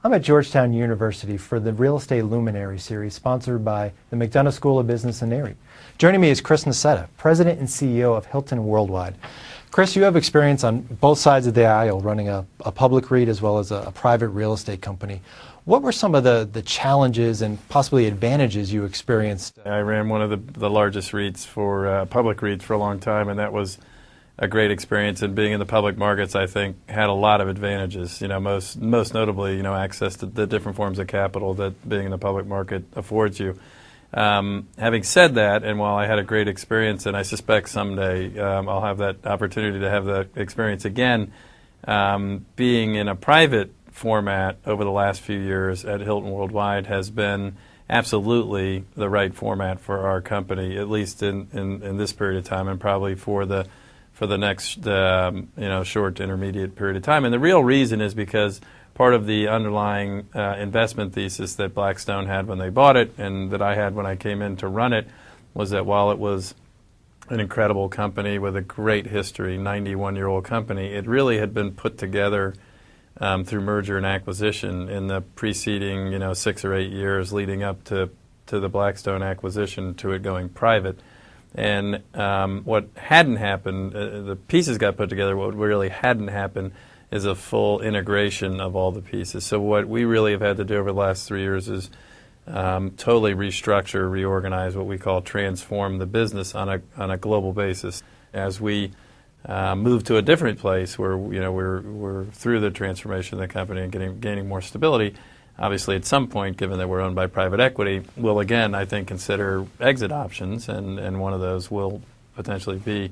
I'm at Georgetown University for the Real Estate Luminary series sponsored by the McDonough School of Business in NARI. Joining me is Chris Nassetta, President and CEO of Hilton Worldwide. Chris, you have experience on both sides of the aisle running a public REIT as well as a private real estate company. What were some of the challenges and possibly advantages you experienced? I ran one of the largest REITs for public REITs for a long time, and that was a great experience. And being in the public markets, I think, had a lot of advantages. You know, most notably, access to the different forms of capital that being in the public market affords you. Having said that, and while I had a great experience, and I suspect someday I'll have that opportunity to have the experience again, being in a private format over the last few years at Hilton Worldwide has been absolutely the right format for our company, at least in this period of time, and probably for the next short to intermediate period of time. And the real reason is because part of the underlying investment thesis that Blackstone had when they bought it and that I had when I came in to run it was that while it was an incredible company with a great history, 91-year-old company, it really had been put together through merger and acquisition in the preceding 6 or 8 years leading up to the Blackstone acquisition, to it going private. And what hadn't happened, the pieces got put together. What really hadn't happened is a full integration of all the pieces. So what we really have had to do over the last 3 years is totally restructure, reorganize, what we call transform the business on a global basis. As we move to a different place where we're through the transformation of the company and gaining more stability. Obviously, at some point, given that we're owned by private equity, we'll again, I think, consider exit options, and one of those will potentially be,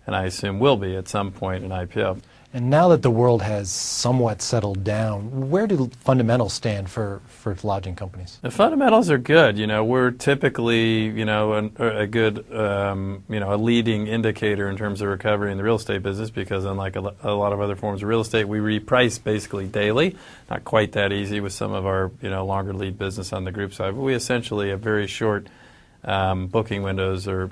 and I assume will be at some point, an IPO. And now that the world has somewhat settled down, where do fundamentals stand for lodging companies? The fundamentals are good. We're typically, a good, a leading indicator in terms of recovery in the real estate business because unlike a lot of other forms of real estate, we reprice basically daily. Not quite that easy with some of our, longer lead business on the group side, but we essentially have very short booking windows or,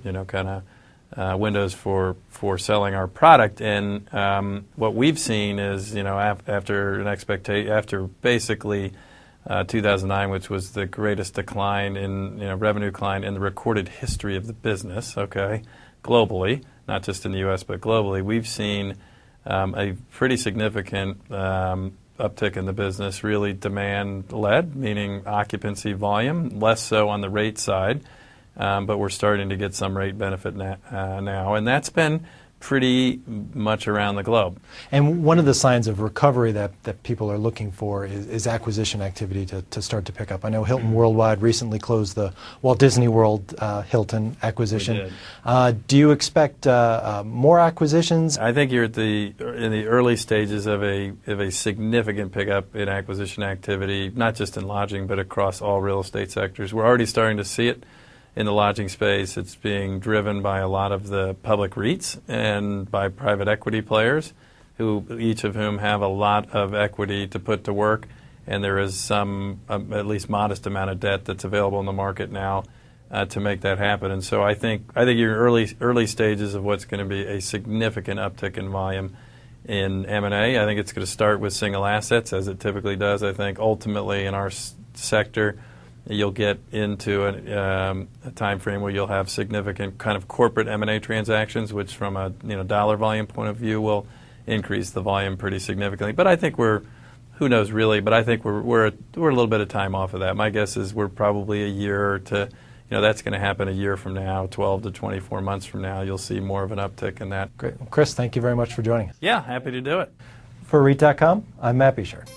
windows for selling our product. And what we've seen is, after basically 2009, which was the greatest decline in revenue decline in the recorded history of the business, globally, not just in the U.S. but globally, we've seen a pretty significant uptick in the business, really demand-led, meaning occupancy volume, less so on the rate side. But we're starting to get some rate benefit now, and that's been pretty much around the globe. And one of the signs of recovery that people are looking for is acquisition activity to start to pick up. I know Hilton Worldwide recently closed the Walt Disney World Hilton acquisition. Do you expect more acquisitions? I think you're in the early stages of a significant pickup in acquisition activity, not just in lodging, but across all real estate sectors. We're already starting to see it. In the lodging space, it's being driven by a lot of the public REITs and by private equity players, each of whom have a lot of equity to put to work, and there is some, at least modest amount of debt that's available in the market now to make that happen. And so I think you're early stages of what's going to be a significant uptick in volume in M&A. I think it's going to start with single assets, as it typically does. I think ultimately in our sector, you'll get into a time frame where you'll have significant kind of corporate M&A transactions, which from a dollar volume point of view will increase the volume pretty significantly. But I think who knows really, but I think we're a little bit of time off of that. My guess is we're probably a year to, that's going to happen a year from now, 12 to 24 months from now. You'll see more of an uptick in that. Great. Well, Chris, thank you very much for joining us. Yeah, happy to do it. For REIT.com, I'm Matt Bishar.